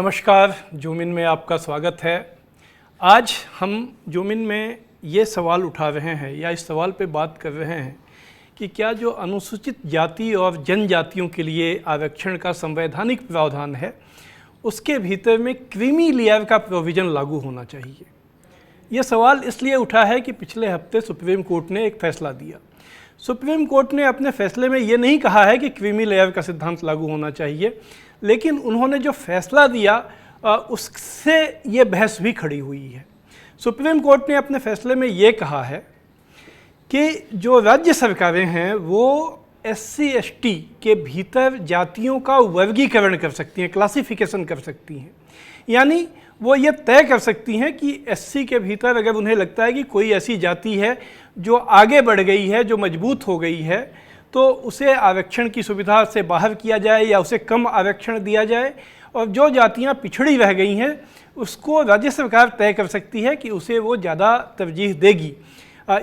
नमस्कार, जूमिन में आपका स्वागत है। आज हम जूमिन में ये सवाल उठा रहे हैं या इस सवाल पे बात कर रहे हैं कि क्या जो अनुसूचित जाति और जनजातियों के लिए आरक्षण का संवैधानिक प्रावधान है उसके भीतर में क्रीमी लेयर का प्रोविज़न लागू होना चाहिए। ये सवाल इसलिए उठा है कि पिछले हफ्ते सुप्रीम कोर्ट ने एक फ़ैसला दिया। सुप्रीम कोर्ट ने अपने फैसले में ये नहीं कहा है कि क्रीमी लेयर का सिद्धांत लागू होना चाहिए, लेकिन उन्होंने जो फैसला दिया उससे ये बहस भी खड़ी हुई है। सुप्रीम कोर्ट ने अपने फैसले में ये कहा है कि जो राज्य सरकारें हैं वो SC/ST के भीतर जातियों का वर्गीकरण कर सकती हैं, क्लासिफिकेशन कर सकती हैं। यानी वो ये तय कर सकती हैं कि SC के भीतर अगर उन्हें लगता है कि कोई ऐसी जाति है जो आगे बढ़ गई है, जो मजबूत हो गई है, तो उसे आरक्षण की सुविधा से बाहर किया जाए या उसे कम आरक्षण दिया जाए, और जो जातियां पिछड़ी रह गई हैं उसको राज्य सरकार तय कर सकती है कि उसे वो ज़्यादा तरजीह देगी।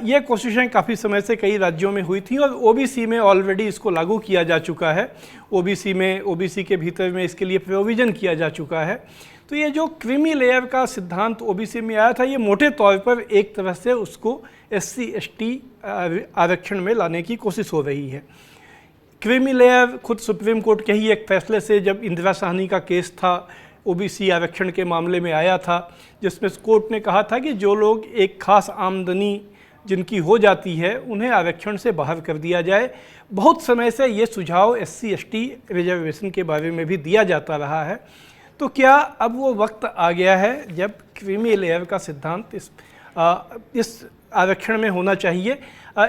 ये कोशिशें काफ़ी समय से कई राज्यों में हुई थी और OBC में ऑलरेडी इसको लागू किया जा चुका है। OBC के भीतर में इसके लिए प्रोविज़न किया जा चुका है। तो ये जो क्रीमी लेयर का सिद्धांत OBC में आया था, ये मोटे तौर पर एक तरह से उसको SC/ST आरक्षण में लाने की कोशिश हो रही है। क्रीमी लेयर खुद सुप्रीम कोर्ट के ही एक फैसले से, जब इंदिरा साहनी का केस था OBC आरक्षण के मामले में आया था, जिसमें कोर्ट ने कहा था कि जो लोग एक खास आमदनी जिनकी हो जाती है उन्हें आरक्षण से बाहर कर दिया जाए। बहुत समय से ये सुझाव SC/ST रिजर्वेशन के बारे में भी दिया जाता रहा है। तो क्या अब वो वक्त आ गया है जब क्रीमी लेयर का सिद्धांत इस आरक्षण में होना चाहिए?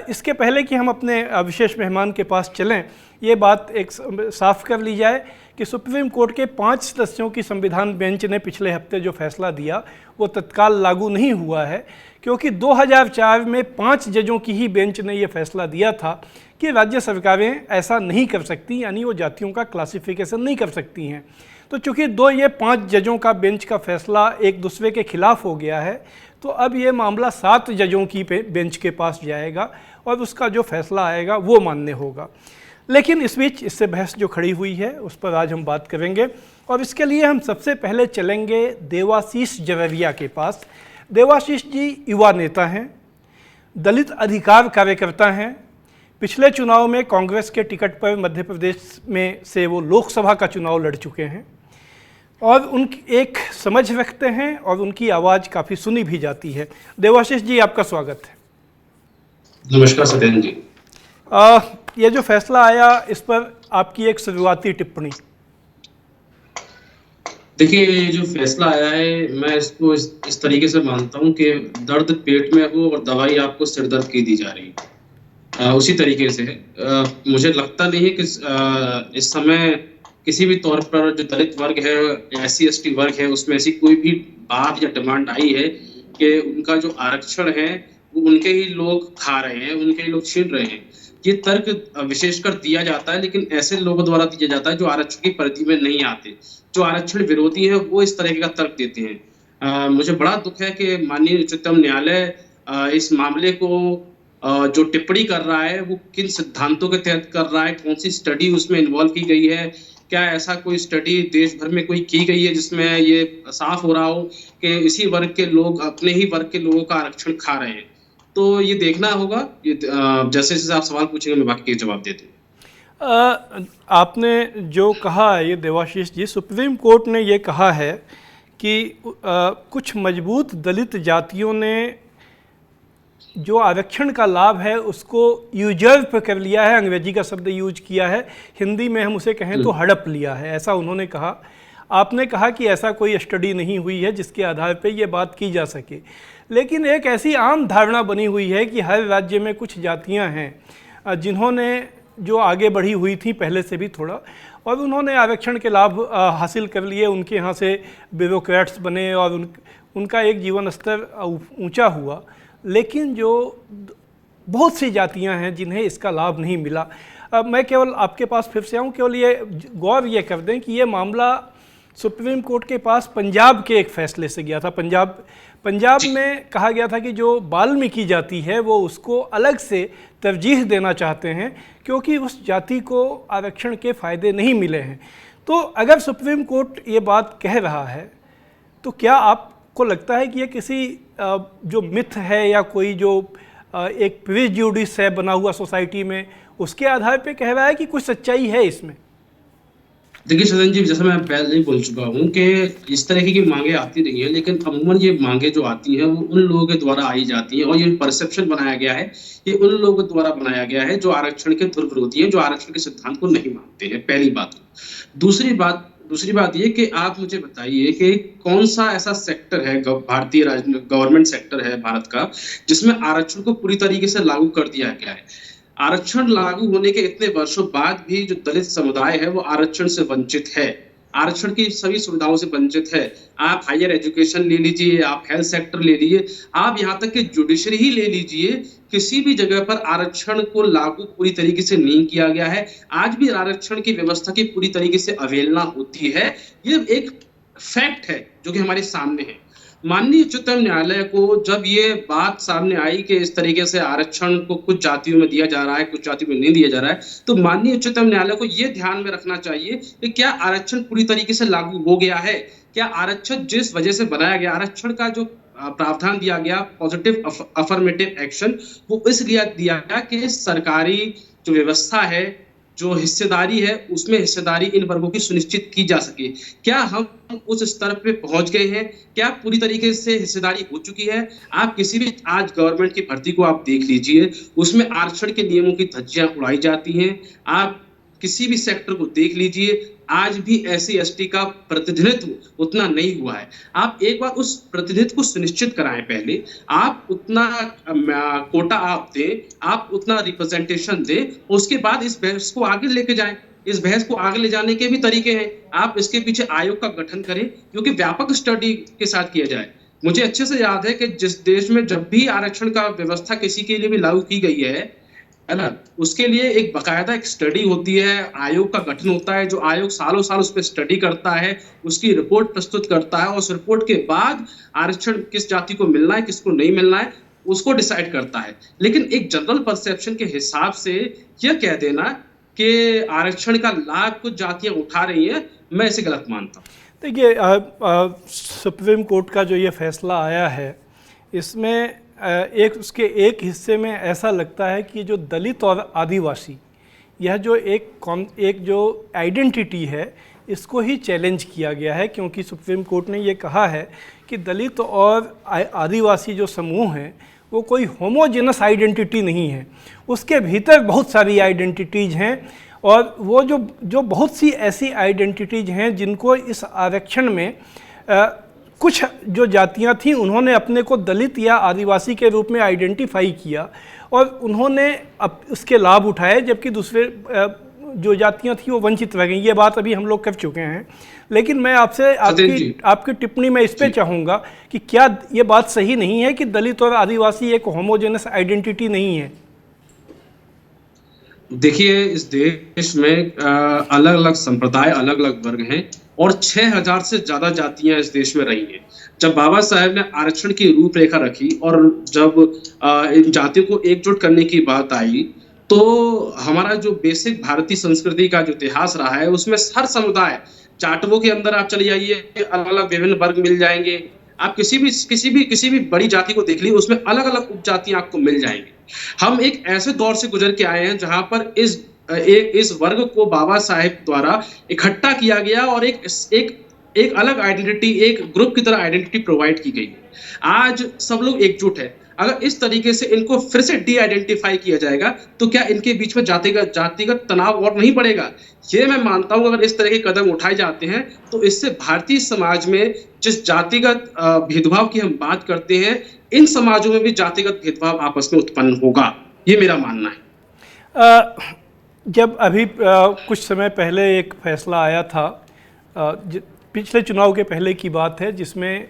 इसके पहले कि हम अपने विशेष मेहमान के पास चलें, ये बात एक साफ कर ली जाए कि सुप्रीम कोर्ट के 5 सदस्यों की संविधान बेंच ने पिछले हफ्ते जो फैसला दिया वो तत्काल लागू नहीं हुआ है, क्योंकि 2004 में 5 जजों की ही बेंच ने ये फैसला दिया था कि राज्य सरकारें ऐसा नहीं कर सकती, यानी वो जातियों का क्लासिफिकेशन नहीं कर सकती हैं। तो चूँकि ये 5 जजों का बेंच का फैसला एक दूसरे के खिलाफ हो गया है, तो अब ये मामला 7 जजों की बेंच के पास जाएगा और उसका जो फैसला आएगा वो मान्य होगा। लेकिन इस बीच इससे बहस जो खड़ी हुई है उस पर आज हम बात करेंगे, और इसके लिए हम सबसे पहले चलेंगे देवाशीष जररिया के पास। देवाशीष जी युवा नेता हैं, दलित अधिकार कार्यकर्ता हैं। पिछले चुनाव में कांग्रेस के टिकट पर मध्य प्रदेश में से वो लोकसभा का चुनाव लड़ चुके हैं और उनकी एक समझ रखते हैं और उनकी आवाज़ काफ़ी सुनी भी जाती है। देवाशीष जी, आपका स्वागत है। नमस्कार सत्येंद्र जी। ये जो फैसला आया इस पर आपकी एक शुरुआती टिप्पणी। देखिए, ये जो फैसला आया है मैं इसको इस तरीके से मानता हूँ कि दर्द पेट में हो और दवाई आपको सिर दर्द की दी जा रही है, उसी तरीके से मुझे लगता नहीं है कि इस समय किसी भी तौर पर जो दलित वर्ग है, SC/ST वर्ग है, उसमें ऐसी कोई भी बात या डिमांड आई है कि उनका जो आरक्षण है वो उनके ही लोग खा रहे हैं, उनके ही लोग छीन रहे हैं। ये तर्क विशेषकर दिया जाता है, लेकिन ऐसे लोगों द्वारा दिया जाता है जो आरक्षण की परिधि में नहीं आते। जो आरक्षण विरोधी है वो इस तरह का तर्क देते हैं। मुझे बड़ा दुख है कि माननीय उच्चतम न्यायालय इस मामले को जो टिप्पणी कर रहा है वो किन सिद्धांतों के तहत कर रहा है, कौन सी स्टडी उसमें इन्वॉल्व की गई है, क्या ऐसा कोई स्टडी देश भर में कोई की गई है जिसमें ये साफ हो रहा हो कि इसी वर्ग के लोग अपने ही वर्ग के लोगों का आरक्षण खा रहे हैं। तो ये देखना होगा। ये जैसे जैसे आप सवाल पूछेंगे मैं बाकी के जवाब दे दूँ। आपने जो कहा ये देवाशीष जी, सुप्रीम कोर्ट ने ये कहा है कि कुछ मजबूत दलित जातियों ने जो आरक्षण का लाभ है उसको यूजर्व कर लिया है, अंग्रेजी का शब्द यूज किया है, हिंदी में हम उसे कहें तो हड़प लिया है, ऐसा उन्होंने कहा। आपने कहा कि ऐसा कोई स्टडी नहीं हुई है जिसके आधार पे ये बात की जा सके, लेकिन एक ऐसी आम धारणा बनी हुई है कि हर राज्य में कुछ जातियां हैं जिन्होंने जो आगे बढ़ी हुई थी पहले से भी थोड़ा, और उन्होंने आरक्षण के लाभ हासिल कर लिए, उनके यहाँ से ब्यूरोक्रेट्स बने और उनका एक जीवन स्तर ऊंचा हुआ। लेकिन जो बहुत सी जातियां हैं जिन्हें इसका लाभ नहीं मिला। मैं केवल आपके पास फिर से आऊँ, केवल ये गौर ये कर दें कि ये मामला सुप्रीम कोर्ट के पास पंजाब के एक फैसले से गया था। पंजाब में कहा गया था कि जो वाल्मीकि जाति है वो उसको अलग से तरजीह देना चाहते हैं क्योंकि उस जाति को आरक्षण के फ़ायदे नहीं मिले हैं। तो अगर सुप्रीम कोर्ट ये बात कह रहा है तो क्या आपको लगता है कि ये किसी जो मिथ है या कोई जो एक प्रेजुडिस है बना हुआ सोसाइटी में, उसके आधार पे कह रहा है कि कुछ सच्चाई है इसमें? देखिए सदन जी, जैसा मैं पहले ही बोल चुका हूँ कि इस तरह की मांगे आती रही है, लेकिन अमूमन ये मांगे जो आती हैं वो उन लोगों के द्वारा आई जाती हैं, और ये परसेप्शन बनाया गया है, ये उन लोगों के द्वारा बनाया गया है जो आरक्षण के ध्रुव विरोधी है, जो आरक्षण के सिद्धांत को नहीं मानते हैं। पहली बात। दूसरी बात ये कि आप मुझे बताइए कि कौन सा ऐसा सेक्टर है, भारतीय गवर्नमेंट सेक्टर है भारत का, जिसमें आरक्षण को पूरी तरीके से लागू कर दिया गया है। आरक्षण लागू होने के इतने वर्षों बाद भी जो दलित समुदाय है वो आरक्षण से वंचित है, आरक्षण की सभी सुविधाओं से वंचित है। आप हायर एजुकेशन ले लीजिए, आप हेल्थ सेक्टर ले लीजिए, आप यहाँ तक कि जुडिशरी ही ले लीजिए, किसी भी जगह पर आरक्षण को लागू पूरी तरीके से नहीं किया गया है। आज भी आरक्षण की व्यवस्था की पूरी तरीके से अवहेलना होती है। ये एक फैक्ट है जो कि हमारे सामने है। माननीय उच्चतम न्यायालय को जब ये बात सामने आई कि इस तरीके से आरक्षण को कुछ जातियों में दिया जा रहा है, कुछ जातियों में नहीं दिया जा रहा है, तो माननीय उच्चतम न्यायालय को ये ध्यान में रखना चाहिए कि क्या आरक्षण पूरी तरीके से लागू हो गया है? क्या आरक्षण जिस वजह से बनाया गया, आरक्षण का जो प्रावधान दिया गया पॉजिटिव अफर्मेटिव एक्शन, वो इसलिए दिया गया कि सरकारी जो व्यवस्था है, जो हिस्सेदारी है, उसमें हिस्सेदारी इन वर्गों की सुनिश्चित की जा सके। क्या हम उस स्तर पे पहुंच गए हैं? क्या पूरी तरीके से हिस्सेदारी हो चुकी है? आप किसी भी आज गवर्नमेंट की भर्ती को आप देख लीजिए, उसमें आरक्षण के नियमों की धज्जियां उड़ाई जाती हैं। आप किसी भी सेक्टर को देख लीजिए, आज भी एससी एसटी का प्रतिनिधित्व उतना नहीं हुआ है। आप एक बार उस प्रतिनिधित्व को सुनिश्चित कराएं। पहले आप उतना कोटा आप दें, आप उतना रिप्रेजेंटेशन दें, उसके बाद इस बहस को आगे लेके जाएं। इस बहस को आगे ले जाने के भी तरीके हैं। आप इसके पीछे आयोग का गठन करें, क्योंकि व्यापक स्टडी के साथ किया जाए। मुझे अच्छे से याद है कि जिस देश में जब भी आरक्षण का व्यवस्था किसी के लिए भी लागू की गई है ना, उसके लिए एक बकायदा एक स्टडी होती है, आयोग का गठन होता है, जो आयोग सालों साल उस पर स्टडी करता है, उसकी रिपोर्ट प्रस्तुत करता है, और उस रिपोर्ट के बाद आरक्षण किस जाति को मिलना है, किसको नहीं मिलना है, उसको डिसाइड करता है। लेकिन एक जनरल परसेप्शन के हिसाब से यह कह देना कि आरक्षण का लाभ कुछ जातियां उठा रही हैं, मैं इसे गलत मानता हूँ। देखिए, सुप्रीम कोर्ट का जो ये फैसला आया है, इसमें उसके एक हिस्से में ऐसा लगता है कि जो दलित और आदिवासी, यह जो एक जो आइडेंटिटी है, इसको ही चैलेंज किया गया है, क्योंकि सुप्रीम कोर्ट ने ये कहा है कि दलित और आदिवासी जो समूह हैं वो कोई होमोजेनस आइडेंटिटी नहीं है, उसके भीतर बहुत सारी आइडेंटिटीज़ हैं, और वो जो बहुत सी ऐसी आइडेंटिटीज़ हैं जिनको इस आरक्षण में कुछ जो जातियां थीं उन्होंने अपने को दलित या आदिवासी के रूप में आइडेंटिफाई किया और उन्होंने अब उसके लाभ उठाए, जबकि दूसरे जो जातियां थीं वो वंचित रह गईं। ये बात अभी हम लोग कर चुके हैं, लेकिन मैं आपसे आपकी टिप्पणी में इस पे चाहूँगा कि क्या ये बात सही नहीं है कि दलित और आदिवासी एक होमोजेनस आइडेंटिटी नहीं है? देखिए, इस देश में अलग अलग संप्रदाय, अलग अलग वर्ग हैं, और 6000 से ज्यादा जातियां इस देश में रही हैं। जब बाबा साहेब ने आरक्षण की रूपरेखा रखी और जब इन जातियों को एकजुट करने की बात आई, तो हमारा जो बेसिक भारतीय संस्कृति का जो इतिहास रहा है, उसमें हर समुदाय, जाटवों के अंदर आप चले जाइए, अलग अलग विभिन्न वर्ग मिल जाएंगे। आप किसी भी बड़ी जाति को देख लीजिए, उसमें अलग अलग उपजातियां आपको मिल जाएंगी। हम एक ऐसे दौर से गुजर के आए हैं जहां पर इस वर्ग को बाबा साहेब द्वारा इकट्ठा किया गया और एक अलग आइडेंटिटी, एक ग्रुप की तरह आइडेंटिटी प्रोवाइड की गई। आज सब लोग एकजुट है। अगर इस तरीके से इनको फिर से डी आइडेंटिफाई किया जाएगा तो क्या इनके बीच में जातिगत तनाव और नहीं बढ़ेगा? ये मैं मानता हूं, अगर इस तरह के कदम उठाए जाते हैं तो इससे भारतीय समाज में जिस जातिगत भेदभाव की हम बात करते हैं, इन समाजों में भी जातिगत भेदभाव आपस में उत्पन्न होगा। ये मेरा मानना है। जब अभी कुछ समय पहले एक फैसला आया था, पिछले चुनाव के पहले की बात है, जिसमें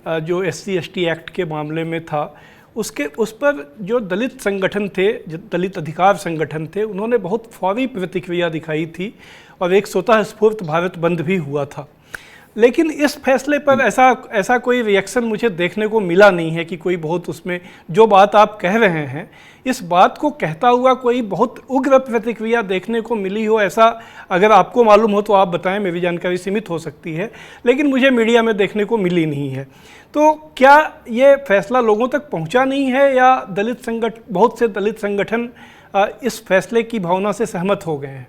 जो SC ST एक्ट के मामले में था, उस पर जो दलित संगठन थे, जो दलित अधिकार संगठन थे, उन्होंने बहुत फौरी प्रतिक्रिया दिखाई थी और एक स्वतः स्फूर्त भारत बंद भी हुआ था। लेकिन इस फैसले पर ऐसा ऐसा कोई रिएक्शन मुझे देखने को मिला नहीं है कि कोई बहुत उसमें जो बात आप कह रहे हैं इस बात को कहता हुआ कोई बहुत उग्र प्रतिक्रिया देखने को मिली हो, ऐसा अगर आपको मालूम हो तो आप बताएं, मेरी जानकारी सीमित हो सकती है, लेकिन मुझे मीडिया में देखने को मिली नहीं है। तो क्या ये फैसला लोगों तक पहुंचा नहीं है या बहुत से दलित संगठन इस फैसले की भावना से सहमत हो गए हैं?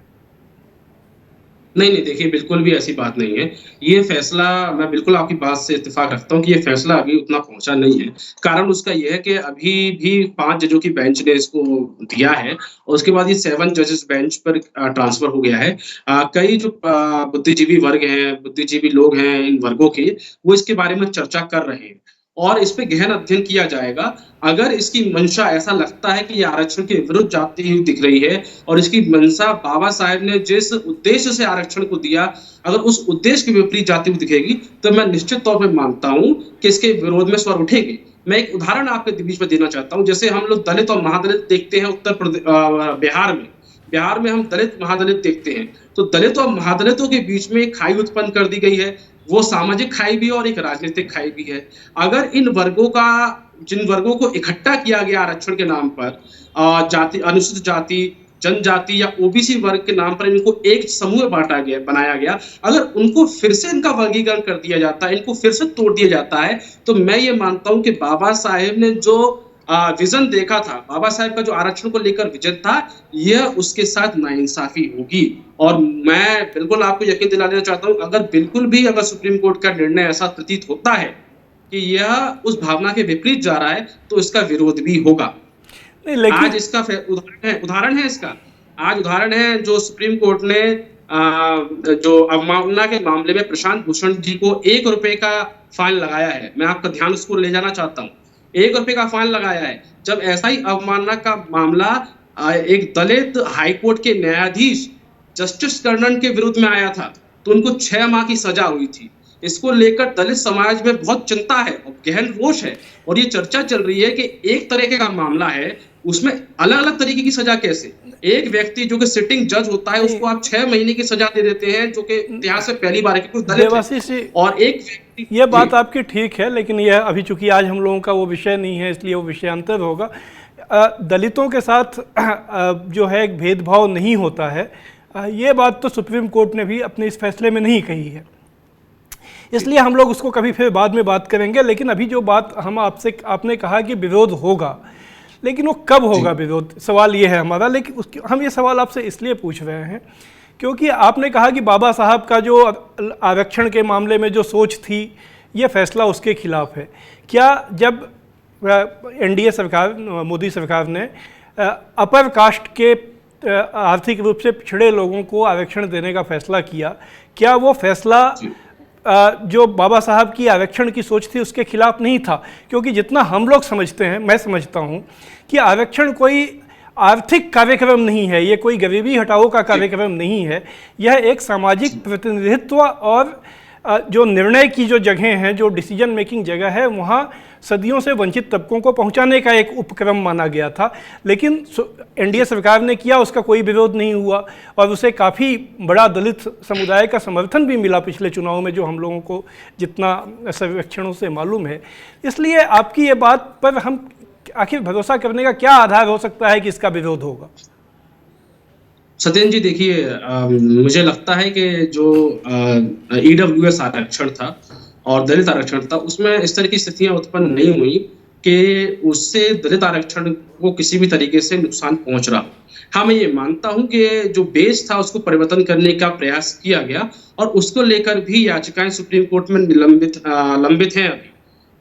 नहीं नहीं, देखिए बिल्कुल भी ऐसी बात नहीं है। ये फैसला, मैं बिल्कुल आपकी बात से इत्तेफाक रखता हूँ कि ये फैसला अभी उतना पहुंचा नहीं है। कारण उसका ये है कि अभी भी 5 जजों की बेंच ने इसको दिया है और उसके बाद ये 7 जजेस बेंच पर ट्रांसफर हो गया है। कई जो बुद्धिजीवी वर्ग हैं, बुद्धिजीवी लोग हैं इन वर्गों के, वो इसके बारे में चर्चा कर रहे हैं और इस पे गहन अध्ययन किया जाएगा। अगर इसकी मंशा, ऐसा लगता है कि ये आरक्षण के विरुद्ध जाती हुई दिख रही है और इसकी मंशा बाबा साहेब ने जिस उद्देश्य से आरक्षण को दिया, अगर उस उद्देश्य के विपरीत जाती हुई दिखेगी तो मैं निश्चित तौर पे मानता हूं कि इसके विरोध में स्वर उठेंगे। मैं एक उदाहरण आपके बीच में देना चाहता हूं। जैसे हम लोग दलित और महादलित देखते हैं बिहार में हम दलित महादलित देखते हैं, तो दलित और महादलितों के बीच में एक खाई उत्पन्न कर दी गई है। वो सामाजिक खाई भी है और एक राजनीतिक खाई भी है। अगर जिन वर्गों को इकट्ठा किया गया आरक्षण के नाम पर, अनुसूचित जाति, जनजाति या ओबीसी वर्ग के नाम पर इनको एक समूह बनाया गया, अगर उनको फिर से इनका वर्गीकरण कर दिया जाता है, इनको फिर से तोड़ दिया जाता है, तो मैं ये मानता हूं कि बाबा साहेब ने जो विजन देखा था, बाबा साहेब का जो आरक्षण को लेकर विजन था, यह उसके साथ नाइंसाफी होगी। और मैं बिल्कुल आपको यकीन दिला देना चाहता हूं, अगर सुप्रीम कोर्ट का निर्णय ऐसा प्रतीत होता है कि यह उस भावना के विपरीत जा रहा है, तो इसका विरोध भी होगा। नहीं, लेकिन आज इसका उदाहरण है जो सुप्रीम कोर्ट ने जो अवमानना के मामले में प्रशांत भूषण जी को ₹1 का फाइन लगाया है। मैं आपका ध्यान उसको ले जाना चाहता हूँ। ₹1 का फाइन लगाया है। जब ऐसा ही अवमानना का मामला एक दलित हाईकोर्ट के न्यायाधीश जस्टिस कर्णन के विरुद्ध में आया था, तो उनको 6 माह की सजा हुई थी। इसको लेकर दलित समाज में बहुत चिंता है और गहन रोष है और ये चर्चा चल रही है कि एक तरीके का मामला है, उसमें अलग अलग तरीके की सजा कैसे? एक व्यक्ति जो कि सिटिंग जज होता है, उसको आप 6 महीने की सजा दे देते हैं, जो कि इतिहास में पहली बार है कि कोई दलित है। और एक व्यक्ति, ये बात आपकी ठीक है, लेकिन यह अभी चूंकि आज हम लोगों का वो विषय नहीं है, इसलिए वो विषयांतर होगा। दलितों के साथ जो है एक भेदभाव नहीं होता है, ये बात तो सुप्रीम कोर्ट ने भी अपने इस फैसले में नहीं कही है, इसलिए हम लोग उसको कभी फिर बाद में बात करेंगे। लेकिन अभी जो बात आपने कहा कि विरोध होगा, लेकिन वो कब होगा विरोध, सवाल ये है हमारा। लेकिन हम ये सवाल आपसे इसलिए पूछ रहे हैं क्योंकि आपने कहा कि बाबा साहब का जो आरक्षण के मामले में जो सोच थी, ये फैसला उसके खिलाफ है। क्या जब एनडीए सरकार, मोदी सरकार ने अपर कास्ट के आर्थिक रूप से पिछड़े लोगों को आरक्षण देने का फैसला किया, क्या वो फैसला जो बाबा साहब की आरक्षण की सोच थी उसके खिलाफ नहीं था? क्योंकि जितना हम लोग समझते हैं, मैं समझता हूँ कि आरक्षण कोई आर्थिक कार्यक्रम नहीं है, ये कोई गरीबी हटाओ का कार्यक्रम नहीं है, यह एक सामाजिक प्रतिनिधित्व और जो निर्णय की जो जगह हैं, जो डिसीजन मेकिंग जगह है, वहाँ सदियों से वंचित तबकों को पहुंचाने का एक उपक्रम माना गया था। लेकिन एनडीए सरकार ने किया, उसका कोई विरोध नहीं हुआ और उसे काफ़ी बड़ा दलित समुदाय का समर्थन भी मिला पिछले चुनाव में, जो हम लोगों को जितना सर्वेक्षणों से मालूम है। इसलिए आपकी ये बात पर हम आखिर भरोसा करने का क्या आधार हो सकता है कि इसका विरोध होगा? सत्येंद्र जी, देखिए, मुझे लगता है कि जो ईडब्ल्यूएस आरक्षण था और दलित आरक्षण था, उसमें इस तरह की स्थितियां उत्पन्न नहीं हुई कि उससे दलित आरक्षण को किसी भी तरीके से नुकसान पहुंच रहा। हाँ, मैं ये मानता हूं कि जो बेस था उसको परिवर्तन करने का प्रयास किया गया और उसको लेकर भी याचिकाएं सुप्रीम कोर्ट में लंबित हैं। अभी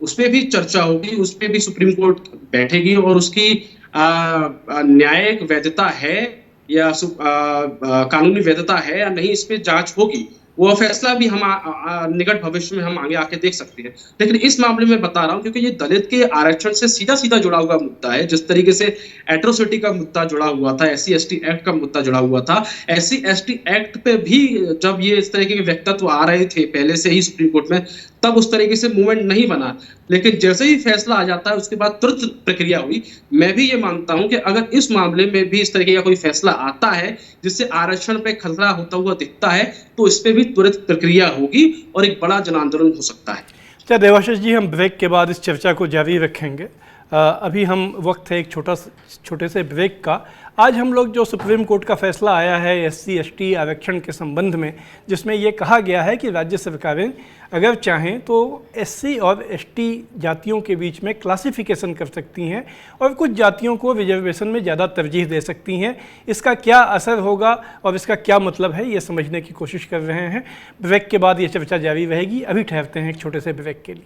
उस पर भी चर्चा होगी, उस पर भी सुप्रीम कोर्ट बैठेगी और उसकी न्यायिक वैधता है या कानूनी वैधता है या नहीं, इस पे जांच होगी। वो फैसला भी हम निकट भविष्य में हम आगे आके देख सकते हैं। लेकिन इस मामले में बता रहा हूं क्योंकि ये दलित के आरक्षण से सीधा सीधा जुड़ा हुआ मुद्दा है। जिस तरीके से एट्रोसिटी का मुद्दा जुड़ा हुआ था, SC/ST एक्ट का मुद्दा जुड़ा हुआ था, SC/ST एक्ट पे भी जब ये इस तरीके के व्यक्तित्व आ रहे थे पहले से ही सुप्रीम कोर्ट में, तब उस तरीके से मूवमेंट नहीं बना। लेकिन जैसे ही फैसला आ जाता है उसके बाद तुरंत प्रक्रिया हुई। मैं भी ये मानता हूं कि अगर इस मामले में भी इस तरीके का कोई फैसला आता है जिससे आरक्षण पे खतरा होता हुआ दिखता है, तो इस पे भी भी त्वरित प्रक्रिया होगी और एक बड़ा जन आंदोलन हो सकता है। अच्छा देवाशीष जी, हम ब्रेक के बाद इस चर्चा को जारी रखेंगे। अभी हम वक्त है एक छोटे से ब्रेक का। आज हम लोग जो सुप्रीम कोर्ट का फैसला आया है SC ST आरक्षण के संबंध में, जिसमें ये कहा गया है कि राज्य सरकारें अगर चाहें तो SC और ST जातियों के बीच में क्लासिफिकेशन कर सकती हैं और कुछ जातियों को रिजर्वेशन में ज़्यादा तरजीह दे सकती हैं। इसका क्या असर होगा और इसका क्या मतलब है, ये समझने की कोशिश कर रहे हैं। ब्रेक के बाद ये चर्चा जारी रहेगी। अभी ठहरते हैं एक छोटे से ब्रेक के लिए।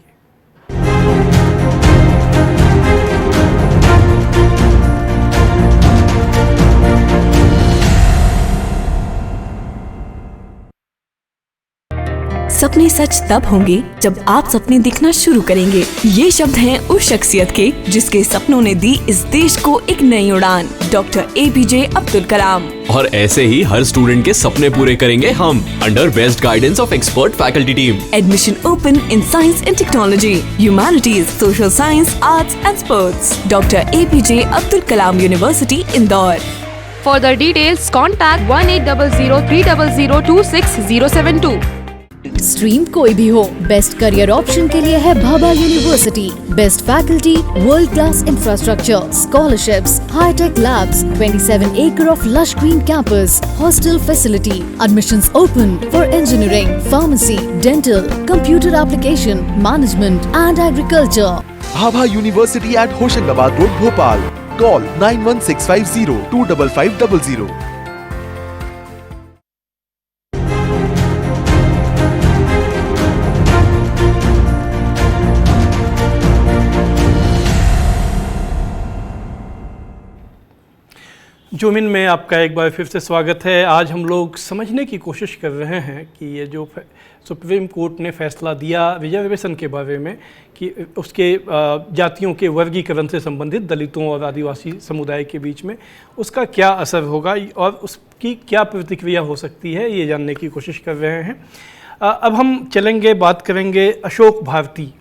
सपने सच तब होंगे जब आप सपने दिखना शुरू करेंगे। ये शब्द हैं उस शख्सियत के जिसके सपनों ने दी इस देश को एक नई उड़ान, डॉक्टर APJ अब्दुल कलाम। और ऐसे ही हर स्टूडेंट के सपने पूरे करेंगे हम, under best guidance of expert faculty team. Admission open in science and technology, humanities, social science, arts and sports. Doctor APJ Abdul Kalam university, Indore. For the details, contact 1800-300-26072। Stream कोई भी हो, बेस्ट करियर ऑप्शन के लिए है Bhabha university. Best faculty, world class infrastructure, scholarships, hi tech labs, 27 acre of lush green campus, hostel facility, admissions open for engineering, pharmacy, dental, computer application, management and agriculture. Bhabha university at Hoshangabad road, Bhopal. Call 9165025500। Jomin में आपका एक बार फिर से स्वागत है। आज हम लोग समझने की कोशिश कर रहे हैं कि ये जो सुप्रीम कोर्ट ने फैसला दिया रिजर्वेशन के बारे में, कि उसके जातियों के वर्गीकरण से संबंधित दलितों और आदिवासी समुदाय के बीच में उसका क्या असर होगा और उसकी क्या प्रतिक्रिया हो सकती है, ये जानने की कोशिश कर रहे हैं। अब हम चलेंगे, बात करेंगे अशोक भारती,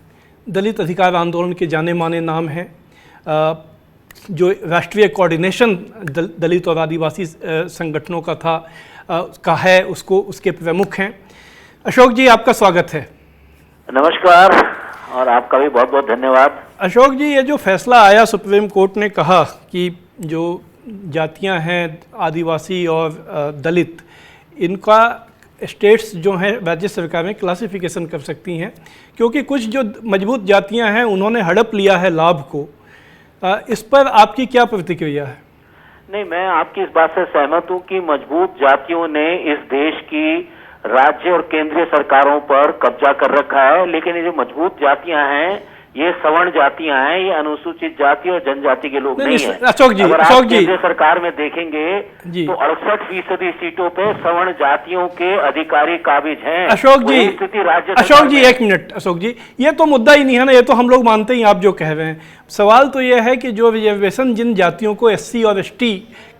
दलित अधिकार आंदोलन के जाने माने नाम हैं, जो राष्ट्रीय कोऑर्डिनेशन दलित और आदिवासी संगठनों का है, उसके प्रमुख हैं। अशोक जी, आपका स्वागत है। नमस्कार, और आपका भी बहुत बहुत धन्यवाद। अशोक जी, ये जो फैसला आया, सुप्रीम कोर्ट ने कहा कि जो जातियां हैं आदिवासी और दलित, इनका स्टेट्स जो हैं राज्य सरकारें क्लासिफिकेशन कर सकती हैं, क्योंकि कुछ जो मजबूत जातियां हैं उन्होंने हड़प लिया है लाभ को। इस पर आपकी क्या प्रतिक्रिया है? नहीं, मैं आपकी इस बात से सहमत हूं कि मजबूत जातियों ने इस देश की राज्य और केंद्रीय सरकारों पर कब्जा कर रखा है, लेकिन ये जो मजबूत जातियां हैं ये सवर्ण जातियां हैं, ये अनुसूचित जाति और जनजाति के लोग नहीं हैं। अशोक जी, अगर आप केंद्रीय सरकार में देखेंगे तो 68% सीटों पे सवर्ण जातियों के अधिकारी काबिज हैं। अशोक जी, स्थिति राज्य अशोक जी एक मिनट। अशोक जी, ये तो मुद्दा ही नहीं है ना, ये तो हम लोग मानते ही आप जो कह रहे हैं। सवाल तो ये है कि जो रिजर्वेशन जिन जातियों को SC और ST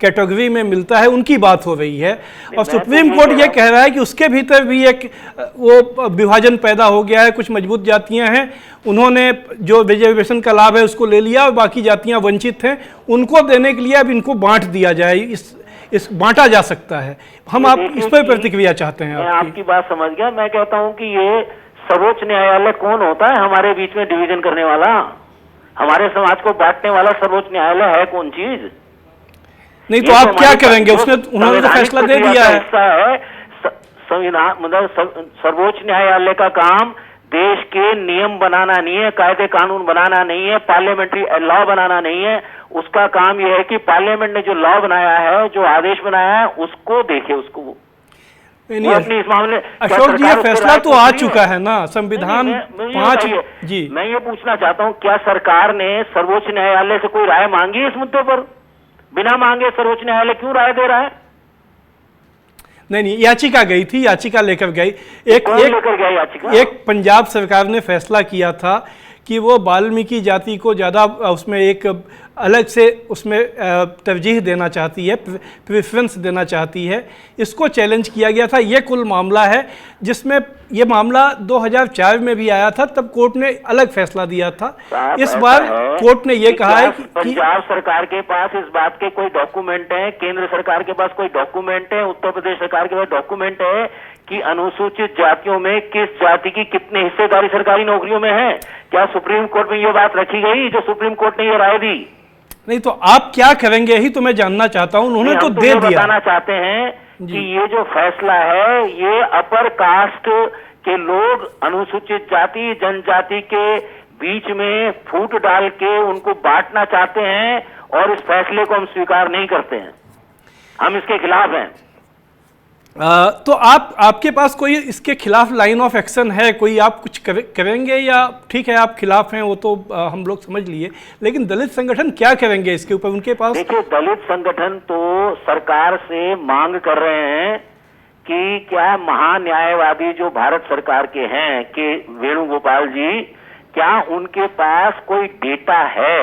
कैटेगरी में मिलता है उनकी बात हो रही है, और सुप्रीम कोर्ट ये कह रहा है कि उसके भीतर भी एक वो विभाजन पैदा हो गया है। कुछ मजबूत जातियां हैं, उन्होंने जो रिजर्वेशन का लाभ है उसको ले लिया, और बाकी जातियां वंचित हैं, उनको देने के लिए अब इनको बांट दिया जाए, इस बांटा जा सकता है। हम आप इस पर प्रतिक्रिया चाहते हैं। मैं आपकी बात समझ गया। मैं कहता हूं कि ये सर्वोच्च न्यायालय कौन होता है हमारे बीच में डिवीजन करने वाला? हमारे समाज को बांटने वाला सर्वोच्च न्यायालय है कौन चीज? नहीं तो आप क्या करेंगे? उन्होंने तो फैसला दे दिया है। संविधान मतलब सर्वोच्च न्यायालय का काम देश के नियम बनाना नहीं है, कायदे कानून बनाना नहीं है, पार्लियामेंट्री लॉ बनाना नहीं है। उसका काम यह है कि पार्लियामेंट ने जो लॉ बनाया है, जो आदेश बनाया है, उसको देखे, उसको नहीं, इस मामले अशोक जी, ये फैसला तो आ चुका है ना, संविधान 5 जी। मैं ये पूछना चाहता हूँ, क्या सरकार ने सर्वोच्च न्यायालय से कोई राय मांगी इस मुद्दे पर? बिना मांगे सर्वोच्च न्यायालय क्यों राय दे रहा है? नहीं, याचिका गई थी, याचिका लेकर गई। एक पंजाब सरकार ने फैसला किया था कि वो वाल्मीकि जाति को ज़्यादा उसमें एक अलग से उसमें तरजीह देना चाहती है, प्रेफरेंस देना चाहती है, इसको चैलेंज किया गया था। ये कुल मामला है जिसमें ये मामला 2004 में भी आया था, तब कोर्ट ने अलग फैसला दिया था। इस बार कोर्ट ने ये कहा है कि पंजाब सरकार के पास इस बात के कोई डॉक्यूमेंट है, केंद्र सरकार के पास कोई डॉक्यूमेंट है, उत्तर प्रदेश सरकार के पास डॉक्यूमेंट है कि अनुसूचित जातियों में किस जाति की कितनी हिस्सेदारी सरकारी नौकरियों में है? क्या सुप्रीम कोर्ट में ये बात रखी गई जो सुप्रीम कोर्ट ने ये राय दी? नहीं, तो आप क्या करेंगे ही तो मैं जानना चाहता हूं। उन्होंने तो दे दिया। बताना चाहते हैं कि ये जो फैसला है ये अपर कास्ट के लोग अनुसूचित जाति जनजाति के बीच में फूट डाल के उनको बांटना चाहते हैं और इस फैसले को हम स्वीकार नहीं करते हैं, हम इसके खिलाफ हैं। तो आपके पास कोई इसके खिलाफ लाइन ऑफ एक्शन है? कोई आप कुछ करेंगे या ठीक है आप खिलाफ हैं वो तो हम लोग समझ लिए, लेकिन दलित संगठन क्या करेंगे इसके ऊपर? उनके पास देखिए, दलित संगठन तो सरकार से मांग कर रहे हैं कि क्या महान्यायवादी जो भारत सरकार के हैं के वेणुगोपाल जी, क्या उनके पास कोई डेटा है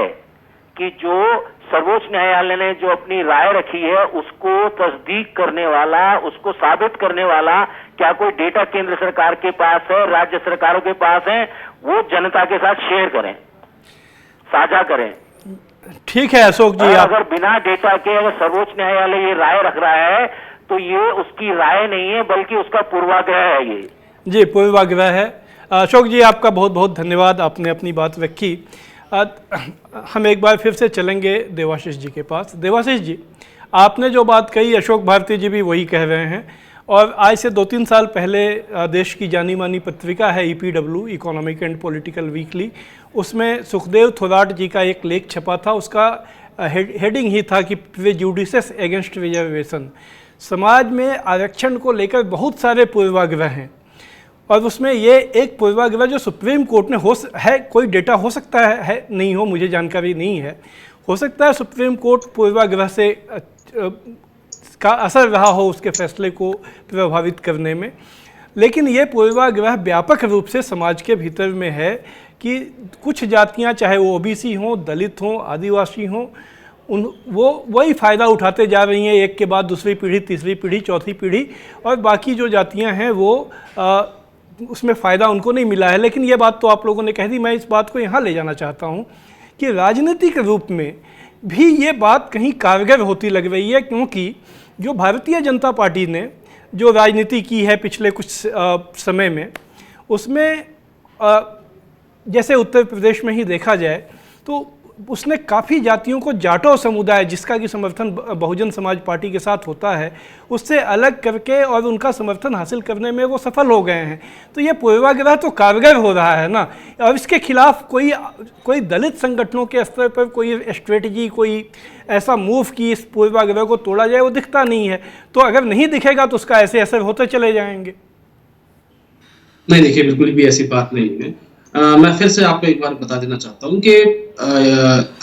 कि जो सर्वोच्च न्यायालय ने जो अपनी राय रखी है उसको तस्दीक करने वाला, उसको साबित करने वाला क्या कोई डेटा केंद्र सरकार के पास है, राज्य सरकारों के पास है? वो जनता के साथ शेयर करें, साझा करें। ठीक है अशोक जी, अगर बिना डेटा के अगर सर्वोच्च न्यायालय ये राय रख रहा है तो ये उसकी राय नहीं है बल्कि उसका पूर्वाग्रह है। ये जी पूर्वाग्रह है। अशोक जी आपका बहुत बहुत धन्यवाद, आपने अपनी बात रखी। हम एक बार फिर से चलेंगे देवाशीष जी के पास। देवाशीष जी, आपने जो बात कही अशोक भारती जी भी वही कह रहे हैं, और आज से 2-3 साल पहले देश की जानी मानी पत्रिका है EPW, economic and political weekly, उसमें सुखदेव थोराट जी का एक लेख छपा था। उसका हेडिंग ही था कि प्रेजुडिसेस अगेंस्ट रिजर्वेशन। समाज में आरक्षण को लेकर बहुत सारे पूर्वाग्रह हैं, और उसमें ये एक पूर्वाग्रह जो सुप्रीम कोर्ट ने है, कोई डेटा हो सकता है नहीं हो, मुझे जानकारी नहीं है, हो सकता है सुप्रीम कोर्ट पूर्वाग्रह से का असर रहा हो उसके फैसले को प्रभावित करने में, लेकिन ये पूर्वाग्रह व्यापक रूप से समाज के भीतर में है कि कुछ जातियां, चाहे वो OBC हों, दलित हों, आदिवासी हों, वो वही फ़ायदा उठाते जा रही हैं, एक के बाद दूसरी पीढ़ी, तीसरी पीढ़ी, चौथी पीढ़ी, और बाकी जो जातियां हैं वो उसमें फ़ायदा उनको नहीं मिला है। लेकिन ये बात तो आप लोगों ने कह दी, मैं इस बात को यहाँ ले जाना चाहता हूँ कि राजनीतिक रूप में भी ये बात कहीं कारगर होती लग रही है, क्योंकि जो भारतीय जनता पार्टी ने जो राजनीति की है पिछले कुछ समय में, उसमें जैसे उत्तर प्रदेश में ही देखा जाए तो उसने काफ़ी जातियों को जाटो समुदाय, जिसका कि समर्थन बहुजन समाज पार्टी के साथ होता है, उससे अलग करके और उनका समर्थन हासिल करने में वो सफल हो गए हैं। तो ये पूर्वाग्रह तो कारगर हो रहा है ना, और इसके खिलाफ कोई दलित संगठनों के स्तर पर कोई स्ट्रेटजी, कोई ऐसा मूव कि इस पूर्वाग्रह को तोड़ा जाए, वो दिखता नहीं है। तो अगर नहीं दिखेगा तो उसका ऐसे असर होते चले जाएंगे। नहीं, देखिए बिल्कुल भी ऐसी बात नहीं है। मैं फिर से आपको एक बार बता देना चाहता हूँ कि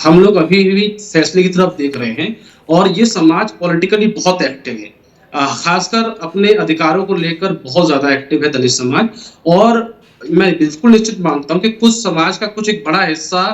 हम लोग अभी भी फैसले की तरफ देख रहे हैं, और ये समाज पॉलिटिकली बहुत एक्टिव है, खासकर अपने अधिकारों को लेकर बहुत ज्यादा एक्टिव है दलित समाज। और मैं बिल्कुल निश्चित मानता हूँ कि कुछ समाज का कुछ एक बड़ा हिस्सा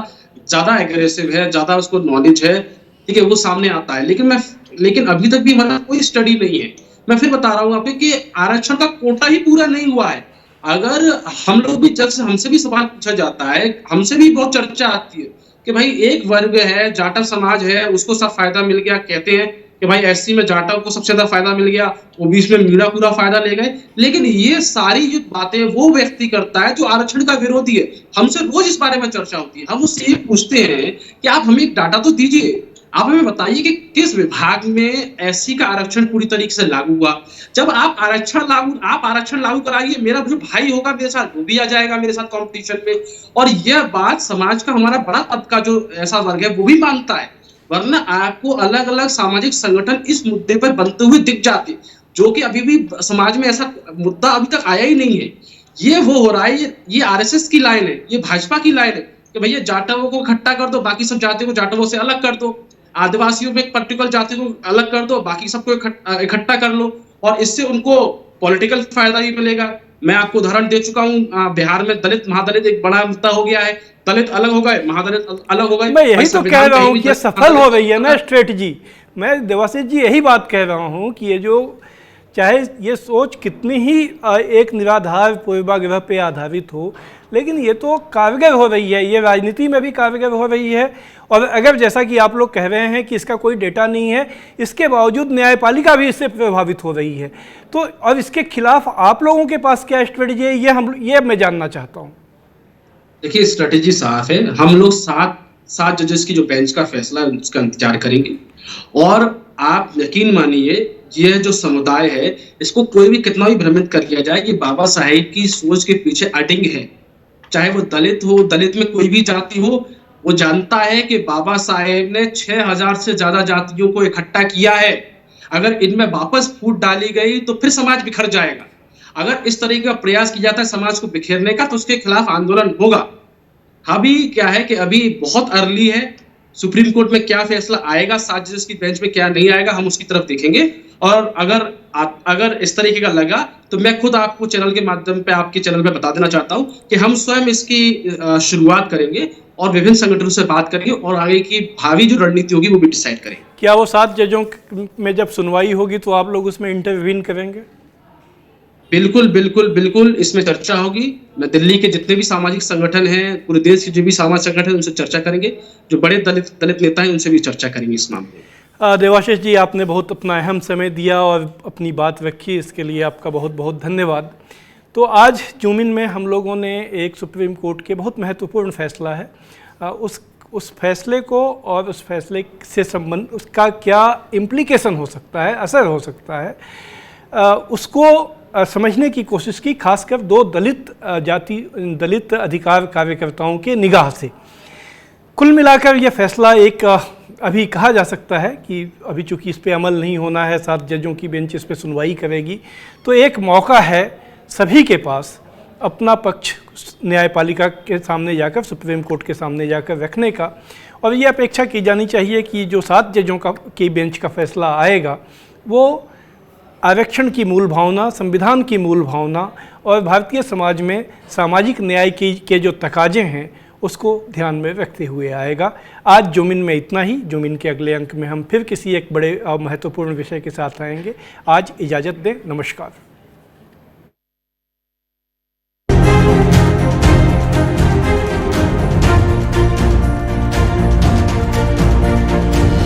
ज्यादा एग्रेसिव है, ज्यादा उसको नॉलेज है, ठीक है, वो सामने आता है। लेकिन अभी तक भी हमारा कोई स्टडी नहीं है। मैं फिर बता रहा हूँ आपको कि आरक्षण का कोटा ही पूरा नहीं हुआ है। अगर हम लोग भी, जब से हमसे भी सवाल पूछा जाता है, हमसे भी बहुत चर्चा आती है कि भाई एक वर्ग है, जाटा समाज है, उसको सब फायदा मिल गया, कहते हैं कि भाई SC में जाटा को सबसे ज्यादा फायदा मिल गया, OBC में मीणा पूरा फायदा ले गए। लेकिन ये सारी जो बातें वो व्यक्ति करता है जो आरक्षण का विरोधी है। हमसे रोज इस बारे में चर्चा होती है, हम उससे पूछते हैं कि आप हमें एक डाटा तो दीजिए, आप हमें बताइए कि किस विभाग में SC का आरक्षण पूरी तरीके से लागू हुआ। जब आप आरक्षण लागू कराइए, मेरा जो भाई होगा मेरे साथ, वो भी आ जाएगा मेरे साथ कंपटीशन में। और यह बात समाज का हमारा बड़ा पद का जो ऐसा वर्ग है वो भी मानता है, वरना आपको अलग अलग सामाजिक संगठन इस मुद्दे पर बनते हुए दिख जाते, जो कि अभी भी समाज में ऐसा मुद्दा अभी तक आया ही नहीं है। ये वो हो रहा है, ये RSS की लाइन है, ये भाजपा की लाइन है कि भैया जाटवों को इकट्ठा कर दो, बाकी सब जातियों को जाटवों से अलग कर दो, आदिवासियों में एक पर्टिकुलर जाति को अलग कर दो, बाकी सबको इकट्ठा कर लो, और इससे उनको पॉलिटिकल फायदा ही मिलेगा। मैं आपको उदाहरण दे चुका हूँ, बिहार में दलित महादलित एक बड़ा मुद्दा हो गया है, दलित अलग हो गए, महादलित अलग हो गए। मैं यही तो कह रहा हूँ कि सफल हो रही है ना स्ट्रेटजी। मैं देवाशीष जी यही बात कह रहा हूँ कि ये जो चाहे ये सोच कितनी ही एक निराधार पूर्वाग्रह पे आधारित हो, लेकिन ये तो कारगर हो रही है, ये राजनीति में भी कारगर हो रही है। और अगर जैसा कि आप लोग कह रहे हैं कि इसका कोई डेटा नहीं है, इसके बावजूद न्यायपालिका भी इससे प्रभावित हो रही है, तो और इसके खिलाफ आप लोगों के पास क्या स्ट्रेटजी है, ये मैं जानना चाहता हूँ। देखिए स्ट्रेटेजी साफ है, हम लोग सात जजेस की जो बेंच का फैसला है उसका इंतजार करेंगे। और आप यकीन मानिए, यह जो समुदाय है इसको कोई भी कितना भी भ्रमित कर लिया जाए कि बाबा साहेब की सोच के पीछे अडिंग है, चाहे वो दलित हो, दलित में कोई भी जाति हो, वो जानता है कि बाबा साहेब ने 6000 से ज्यादा जातियों को इकट्ठा किया है। अगर इनमें वापस फूट डाली गई तो फिर समाज बिखर जाएगा। अगर इस तरीके का प्रयास किया जाता है समाज को बिखेरने का, तो उसके खिलाफ आंदोलन होगा। अभी क्या है कि अभी बहुत अर्ली है, सुप्रीम कोर्ट में क्या फैसला आएगा, 7 जजेस की बेंच में क्या नहीं आएगा, हम उसकी तरफ देखेंगे। और अगर इस तरीके का लगा तो मैं खुद आपको चैनल के माध्यम पे, आपके चैनल पे बता देना चाहता हूं कि हम स्वयं इसकी शुरुआत करेंगे और विभिन्न संगठनों से बात करेंगे और आगे की भावी जो रणनीति होगी वो भी डिसाइड करेंगे। क्या वो 7 जजों में जब सुनवाई होगी तो आप लोग उसमें इंटरवीन करेंगे? बिल्कुल बिल्कुल बिल्कुल, इसमें चर्चा होगी। मैं दिल्ली के जितने भी सामाजिक संगठन हैं, पूरे देश के जो भी सामाजिक संगठन हैं, उनसे चर्चा करेंगे। जो बड़े दलित नेता हैं उनसे भी चर्चा करेंगे इस मामले में। देवाशीष जी, आपने बहुत अपना अहम समय दिया और अपनी बात रखी, इसके लिए आपका बहुत बहुत धन्यवाद। तो आज जूमिन में हम लोगों ने एक सुप्रीम कोर्ट के बहुत महत्वपूर्ण फैसला है, उस फैसले को और उस फैसले से संबंध उसका क्या इम्प्लीकेशन हो सकता है, असर हो सकता है, उसको समझने की कोशिश की, खासकर 2 दलित अधिकार कार्यकर्ताओं के निगाह से। कुल मिलाकर यह फैसला एक अभी कहा जा सकता है कि अभी चूंकि इस पे अमल नहीं होना है, 7 जजों की बेंच इस पे सुनवाई करेगी, तो एक मौका है सभी के पास अपना पक्ष न्यायपालिका के सामने जाकर, सुप्रीम कोर्ट के सामने जाकर रखने का। और ये अपेक्षा की जानी चाहिए कि जो 7 जजों की बेंच का फैसला आएगा वो आरक्षण की मूल भावना, संविधान की मूल भावना और भारतीय समाज में सामाजिक न्याय के जो तकाजे हैं उसको ध्यान में रखते हुए आएगा। आज जूमिन में इतना ही। जूमिन के अगले अंक में हम फिर किसी एक बड़े महत्वपूर्ण विषय के साथ आएंगे। आज इजाज़त दें, नमस्कार।